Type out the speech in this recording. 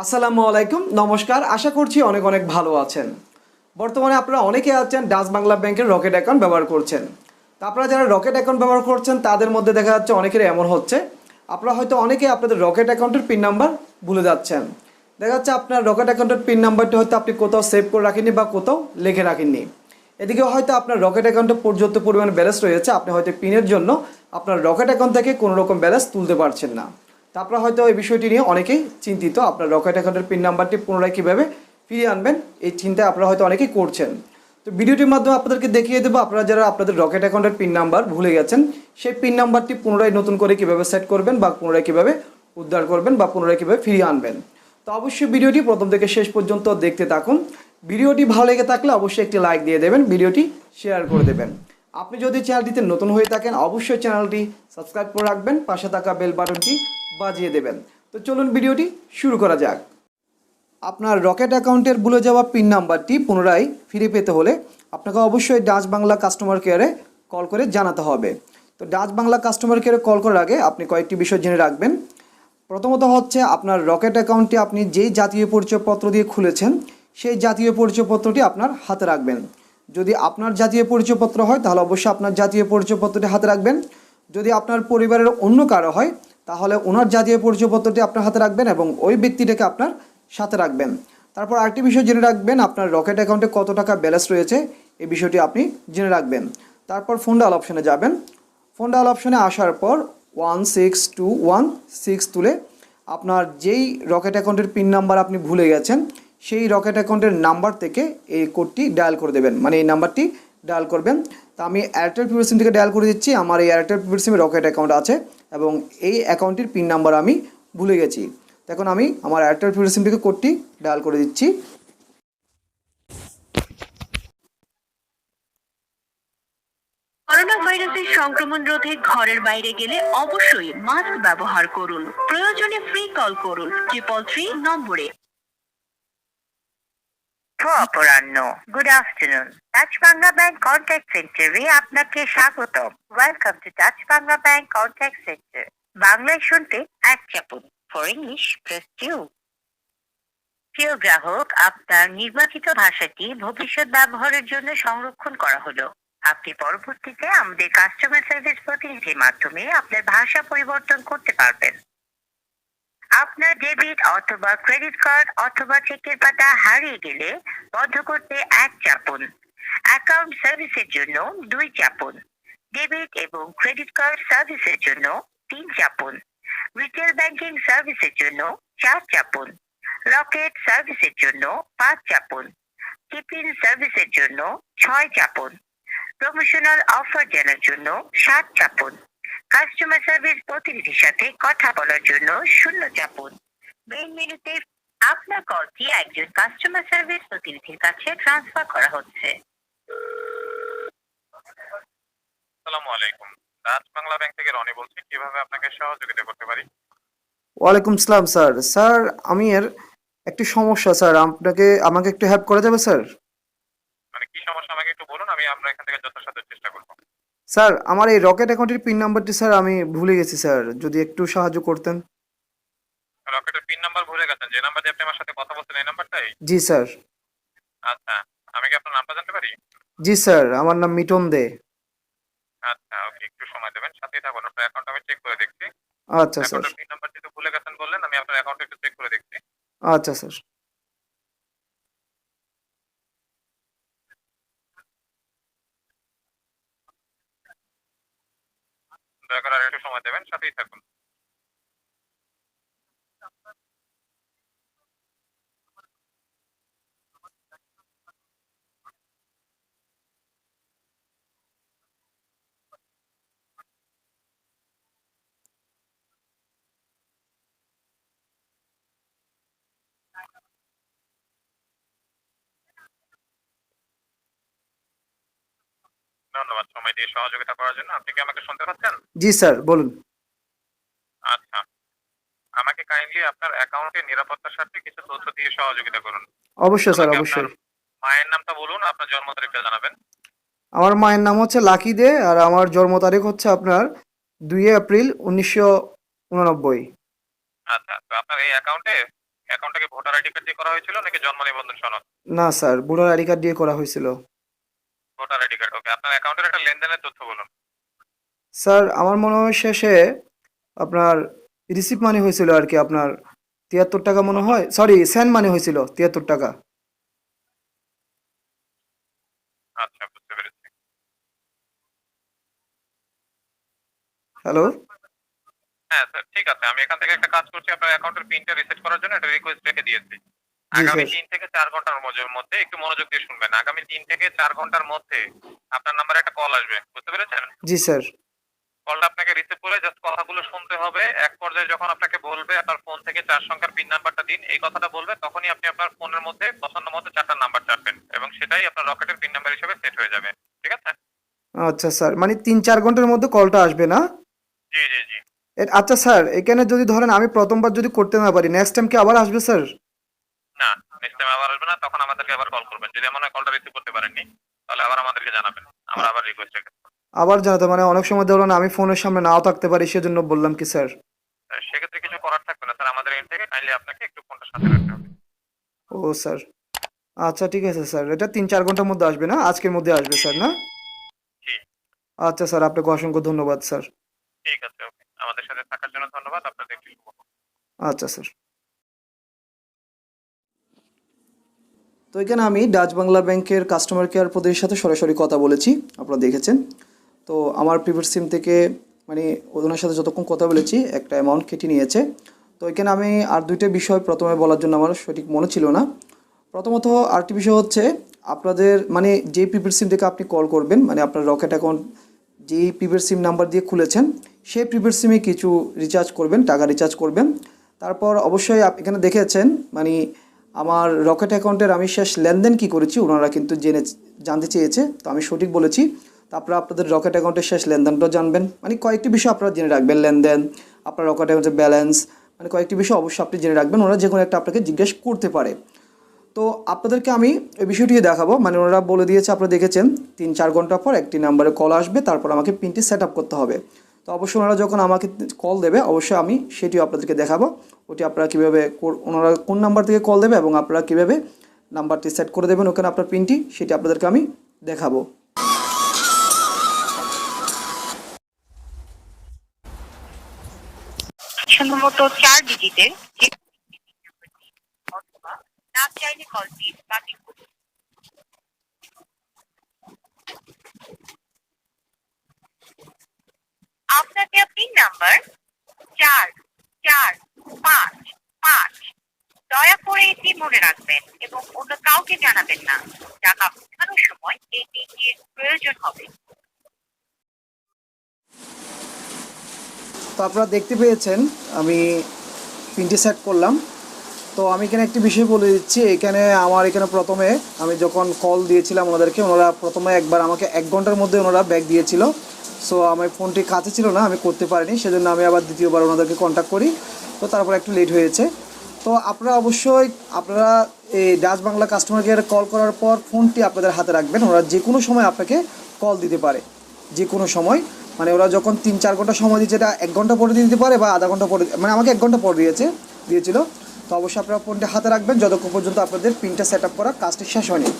আসসালামু আলাইকুম, নমস্কার। আশা করছি অনেক অনেক ভালো আছেন। বর্তমানে আপনারা অনেকে আছেন ডাচ বাংলা ব্যাংকের রকেট অ্যাকাউন্ট ব্যবহার করছেন। তা আপনারা যারা রকেট অ্যাকাউন্ট ব্যবহার করছেন তাদের মধ্যে দেখা যাচ্ছে অনেকের এমন হচ্ছে, আপনারা হয়তো অনেকে আপনাদের রকেট অ্যাকাউন্টের পিন নাম্বার ভুলে যাচ্ছেন। দেখা যাচ্ছে আপনার রকেট অ্যাকাউন্টের পিন নাম্বারটি হয়তো আপনি কোথাও সেভ করে রাখেননি বা কোথাও লিখে রাখেননি। এদিকে হয়তো আপনার রকেট অ্যাকাউন্টে পর্যাপ্ত পরিমাণ ব্যালেন্স রয়েছে, আপনি হয়তো পিনের জন্য আপনার রকেট অ্যাকাউন্ট থেকে কোনো রকম ব্যালেন্স তুলতে পারছেন না। তা আপনারা হয়তো এই বিষয়টি নিয়ে অনেকেই চিন্তিত, আপনার রকেট অ্যাকাউন্টের পিন নাম্বারটি পুনরায় কীভাবে ফিরিয়ে আনবেন এই চিন্তায় আপনারা হয়তো অনেকেই করছেন। তো ভিডিওটির মাধ্যমে আপনাদেরকে দেখিয়ে দেবো আপনারা যারা আপনাদের রকেট অ্যাকাউন্টের পিন নাম্বার ভুলে গেছেন সেই পিন নাম্বারটি পুনরায় নতুন করে কীভাবে সেট করবেন বা পুনরায় কীভাবে উদ্ধার করবেন বা পুনরায় কীভাবে ফিরিয়ে আনবেন। তো অবশ্যই ভিডিওটি প্রথম থেকে শেষ পর্যন্ত দেখতে থাকুন। ভিডিওটি ভালো লেগে থাকলে অবশ্যই একটি লাইক দিয়ে দেবেন, ভিডিওটি শেয়ার করে দেবেন। আপনি যদি চ্যানেলটিতে নতুন হয়ে থাকেন অবশ্যই চ্যানেলটি সাবস্ক্রাইব করে রাখবেন, পাশে থাকা বেল বাটনটি বাজিয়ে দেবেন। তো চলুন ভিডিওটি শুরু করা যাক। আপনার রকেট অ্যাকাউন্টের ভুলে যাওয়া পিন নাম্বারটি পুনরায় ফিরে পেতে হলে আপনাকে অবশ্যই ডাচ বাংলা কাস্টমার কেয়ারে কল করে জানাতে হবে। তো ডাচ বাংলা কাস্টমার কেয়ারে কল করার আগে আপনি কয়েকটি বিষয় জেনে রাখবেন। প্রথমত হচ্ছে আপনার রকেট অ্যাকাউন্টটি আপনি যেই জাতীয় পরিচয়পত্র দিয়ে খুলেছেন সেই জাতীয় পরিচয়পত্রটি আপনার হাতে রাখবেন। যদি আপনার জাতীয় পরিচয়পত্র হয় তাহলে অবশ্যই আপনার জাতীয় পরিচয়পত্রটি হাতে রাখবেন। যদি আপনার পরিবারের অন্য কারো হয় তাহলে ওনার জাতীয় পরিচয়পত্রটি আপনার হাতে রাখবেন এবং ওই ব্যক্তিটাকে আপনার সাথে রাখবেন। তারপর আরেকটি বিষয় জেনে রাখবেন, আপনার রকেট অ্যাকাউন্টে কত টাকা ব্যালেন্স রয়েছে এই বিষয়টি আপনি জেনে রাখবেন। তারপর ফোন ডায়াল অপশনে যাবেন। ফোন ডায়াল অপশনে আসার পর 16216 তুলে আপনার যেই রকেট অ্যাকাউন্টের পিন নাম্বার আপনি ভুলে গেছেন সেই রকেট অ্যাকাউন্টের নাম্বার থেকে এই কোডটি ডায়াল করে দেবেন, মানে এই নাম্বারটি ডায়াল করবেন। তা আমি এয়ারটেল প্রিপেড সিম থেকে ডায়াল করে দিচ্ছি। আমার এই এয়ারটেল প্রিপেড সিমে রকেট অ্যাকাউন্ট আছে এবং এই অ্যাকাউন্টটির পিন নাম্বার আমি ভুলে গেছি। এখন আমি আমার এয়ারটেল প্রিপেড সিম থেকে কোডটি ডায়াল করে দিচ্ছি। করোনা ভাইরাসের সংক্রমণ রোধে ঘরের বাইরে গেলে অবশ্যই মাস্ক ব্যবহার করুন। প্রয়োজনে ফ্রি কল করুন 333 নম্বরে। অপরাহ্ন, good afternoon. Dutch Bangla bank contact সেন্টারে আপনাকে স্বাগতম। Welcome to Dutch Bangla bank contact centre. বাংলায় শুনতে এক চাপুন, ফর ইংলিশ প্রেস 2। প্রিয় গ্রাহক, আপনার নির্বাচিত ভাষাটি ভবিষ্যৎ ব্যবহারের জন্য সংরক্ষণ করা হলো। আপনি পরবর্তীতে আমাদের কাস্টমার সার্ভিস প্রতিনিধির মাধ্যমে আপনার ভাষা পরিবর্তন করতে পারবেন। আপনার ডেবিট অথবা ক্রেডিট কার্ড অথবা চেকের পাতা হারিয়ে গেলে বন্ধ করতে এক চাপুন। অ্যাকাউন্ট সার্ভিসের জন্য 2 চাপুন। ডেবিট এবং ক্রেডিট কার্ড সার্ভিসের জন্য 3 চাপুন। রিটেল ব্যাংকিং সার্ভিসের জন্য 4 চাপুন। রকেট সার্ভিসের জন্য 5 চাপুন। টিফিন সার্ভিসের জন্য 6 চাপুন। প্রমোশনাল অফার জানার জন্য 7 চাপুন। কাস্টমার সার্ভিস প্রতিনিধির সাথে কথা বলার জন্য 0 চাপুন। মেইন মেনুতে আপনার কলটি একজন কাস্টমার সার্ভিস প্রতিনিধির কাছে ট্রান্সফার করা হচ্ছে। আসসালামু আলাইকুম। ডাচ বাংলা ব্যাংক থেকে রনি বলছি। কিভাবে আপনাকে সহযোগিতা করতে পারি? ওয়ালাইকুম সালাম স্যার। স্যার আমি এর একটি সমস্যা স্যার, আমাকে একটু হেল্প করা যাবে স্যার? মানে কি সমস্যা আমাকে একটু বলুন, আমি আমরা এখান থেকে যথাসাধ্য চেষ্টা করব। স্যার আমার এই রকেট অ্যাকাউন্টের পিন নাম্বারটি স্যার আমি ভুলে গেছি স্যার, যদি একটু সাহায্য করতেন। রকেটের পিন নাম্বার ভুলে গেছেন? যে নাম্বার দিয়ে আপনি আমার সাথে কথা বলছেন এই নাম্বারটাই? জি স্যার। আচ্ছা, আমি কি আপনার নামটা জানতে পারি? জি স্যার, আমার নাম মিটন দে। আচ্ছা, ওকে, একটু সময় দেবেন, সাথেই থাকুন। আপনার অ্যাকাউন্ট আমি চেক করে দেখছি। আচ্ছা স্যার। অ্যাকাউন্টের পিন নাম্বার যেহেতু ভুলে গেছেন বললেন, আমি আপনার অ্যাকাউন্ট একটু চেক করে দেখছি। আচ্ছা স্যার। দয়া করে আর একটু সময় দেবেন, সাথেই থাকুন। ধন্যবাদ সময় দিয়ে সহযোগিতা করার জন্য। আপনি কি আমাকে শুনতে পাচ্ছেন? জি স্যার বলুন। আচ্ছা, আমাকে কাইন্ডলি আপনার অ্যাকাউন্টের নিরাপত্তার স্বার্থে কিছু তথ্য দিয়ে সহযোগিতা করুন। অবশ্যই স্যার, আমাকে আপনার অবশ্যই। মায়ের নামটা বলুন, আপনার জন্ম তারিখটা জানাবেন। আমার মায়ের নাম হচ্ছে লাকি দে আর আমার জন্ম তারিখ হচ্ছে আপনার 2 এপ্রিল 1989। আচ্ছা, তো আপনার এই অ্যাকাউন্টে অ্যাকাউন্টটাকে ভোটার আইডি কার্ড দিয়ে করা হয়েছিল নাকি জন্ম নিবন্ধন সনদ? না স্যার, ভোটার আইডি কার্ড দিয়ে করা হয়েছিল। ভোটার আইডি কার্ড, ওকে। আপনার অ্যাকাউন্টের একটা লেনদেনের তথ্য বলুন। স্যার আমার মনে হয় শেষে আপনার রিসিভ মানি হয়েছিল আর কি, আপনার 73 টাকা মনে হয়, সরি সেন্ড মানি হয়েছিল 73 টাকা। আচ্ছা, বুঝতে পেরেছি। হ্যালো। হ্যাঁ স্যার, ঠিক আছে। আমি এখান থেকে একটা কাজ করছি, আপনার অ্যাকাউন্টের পিনটা রিসেট করার জন্য একটা রিকোয়েস্ট রেখে দিয়েছি। জি আগামী স্যার। 3 থেকে 4 ঘন্টার মধ্যে একটু মনোযোগ দিয়ে শুনবেন। আগামী 3 থেকে 4 ঘন্টার মধ্যে আপনার নাম্বারে একটা কল আসবে, বুঝতে পেরেছেন? জি স্যার। কলটা আপনাকে রিসিভ করে জাস্ট কথাগুলো শুনতে হবে। এক পর্যায়ে যখন আপনাকে বলবে আপনার ফোন থেকে 4 সংখ্যার পিন নাম্বারটা দিন, এই কথাটা বলবে, তখনই আপনি আপনার ফোনের মধ্যে পছন্দ মতো 4টা নাম্বার চাপবেন এবং সেটাই আপনার রকেটের পিন নাম্বার হিসেবে সেট হয়ে যাবে। ঠিক আছে? আচ্ছা স্যার, মানে 3-4 ঘন্টার মধ্যে কলটা আসবে না? জি, জি, জি। আচ্ছা স্যার, এখানে যদি ধরেন আমি প্রথমবার যদি করতে না পারি, নেক্সট টাইম কি আবার আসবে স্যার? না, নেক্সট টাইম আবার আসবে না। তখন আমাদেরকে আবার কল করবেন। যদি এমন হয় কলটা রিসিভ করতে পারেননি, তাহলে আবার আমাদেরকে জানাবেন। আমরা আবার রিকোয়েস্ট রেখে দেব। আবার জানাতে মানে অনেক সময় ধরুন আমি ফোনের সামনে নাও থাকতে পারি, সেজন্য বললাম কি স্যার। সেক্ষেত্রে কিছু করার থাকবে না স্যার। আমাদের এন্ড থেকে কাইন্ডলি আপনাকে একটু ফোনটা সাথে রাখতে হবে। ও স্যার, আচ্ছা ঠিক আছে স্যার, এটা 3-4 ঘন্টার মধ্যে আসবে না, আজকের মধ্যে আসবে স্যার না? জি, আচ্ছা স্যার, আপনাকে অসংখ্য ধন্যবাদ স্যার। ঠিক আছে, ওকে। আমাদের সাথে থাকার জন্য ধন্যবাদ। আপনাদের একটু শুভ। আচ্ছা স্যার। তো এখানে আমি ডাচ বাংলা ব্যাংকের কাস্টমার কেয়ার প্রতিনিধির সাথে সরাসরি কথা বলেছি, আপনারা দেখেছেন। তো আমার প্রিপেড সিম থেকে মানে ওনার সাথে যতক্ষণ কথা বলেছি একটা অ্যামাউন্ট কেটে নিয়েছে। তো এখানে আমি আর দুইটা বিষয় প্রথমে বলার জন্য আমার সঠিক মনে ছিল না। প্রথমত আরেকটি বিষয় হচ্ছে, আপনাদের মানে যে প্রিপেড সিম থেকে আপনি কল করবেন, মানে আপনার রকেট অ্যাকাউন্ট যেই প্রিপেড সিম নাম্বার দিয়ে খুলেছেন সেই প্রিপেড সিমে কিছু রিচার্জ করবেন, টাকা রিচার্জ করবেন। তারপর অবশ্যই এখানে দেখেছেন মানে আমার রকেট অ্যাকাউন্টের আমি শেষ লেনদেন কী করেছি ওনারা কিন্তু জানতে চেয়েছে, তো আমি সঠিক বলেছি। তো আপনারা আপনাদের রকেট অ্যাকাউন্টের শেষ লেনদেনটাও জানবেন, মানে কয়েকটি বিষয় আপনারা জেনে রাখবেন, লেনদেন, আপনার রকেট অ্যাকাউন্টের ব্যালেন্স, মানে কয়েকটি বিষয় অবশ্যই আপনি জেনে রাখবেন, ওরা যে কোনো একটা আপনাকে জিজ্ঞেস করতে পারে। তো আপনাদেরকে আমি এই বিষয়টি দেখাবো, মানে ওনারা বলে দিয়েছে, আপনারা দেখেছেন 3-4 ঘন্টা পর একটি নাম্বারে কল আসবে, তারপর আমাকে পিনটি সেট আপ করতে হবে। তো অবশ্যই ওনারা যখন আমাকে কল দেবে অবশ্যই আমি সেটিও আপনাদেরকে দেখাবো, ওটি আপনারা কীভাবে ওনারা কোন নাম্বার থেকে কল দেবে এবং আপনারা কীভাবে নাম্বারটি সেট করে দেবেন ওখানে আপনার পিনটি, সেটি আপনাদেরকে আমি দেখাবো। সম্ভবত 4 ডিজিটের অথবা না চাইলে কলটি বাতিল করুন। আপনাকে পিন নাম্বার 4-4-5-5 দয়া করে এটি মনে রাখবেন এবং অন্য কাউকে জানাবেন না। টাকা উঠানোর সময় এই পিনটির প্রয়োজন হবে। তো আপনারা দেখতে পেয়েছেন আমি পিনটি সেট করলাম। তো আমি এখানে একটি বিষয় বলে দিচ্ছি, এখানে আমার এখানে প্রথমে আমি যখন কল দিয়েছিলাম ওনাদেরকে, ওনারা প্রথমে একবার আমাকে 1 ঘন্টার মধ্যে ওনারা ব্যাক দিয়েছিল। সো আমার ফোনটি কাছে ছিল না, আমি করতে পারিনি, সেজন্য আমি আবার দ্বিতীয়বার ওনাদেরকে কন্ট্যাক্ট করি। তো তারপর একটু লেট হয়েছে। তো আপনারা অবশ্যই আপনারা এই ডাচ বাংলা কাস্টমার কেয়ারে কল করার পর ফোনটি আপনাদের হাতে রাখবেন, ওরা যে কোনো সময় আপনাকে কল দিতে পারে, যে কোনো সময়। মানে ওরা যখন 3-4 ঘন্টা সময় দিচ্ছে, এটা 1 ঘন্টা পরে দিতে পারে বা আধা ঘন্টা পরে, মানে আমাকে 1 ঘন্টা পর দিয়েছিল। তো অবশ্যই আপনারা ফোনটা হাতে রাখবেন যতক্ষণ পর্যন্ত আপনাদের পিনটা সেট আপ করার কাজটি শেষ হয়নি।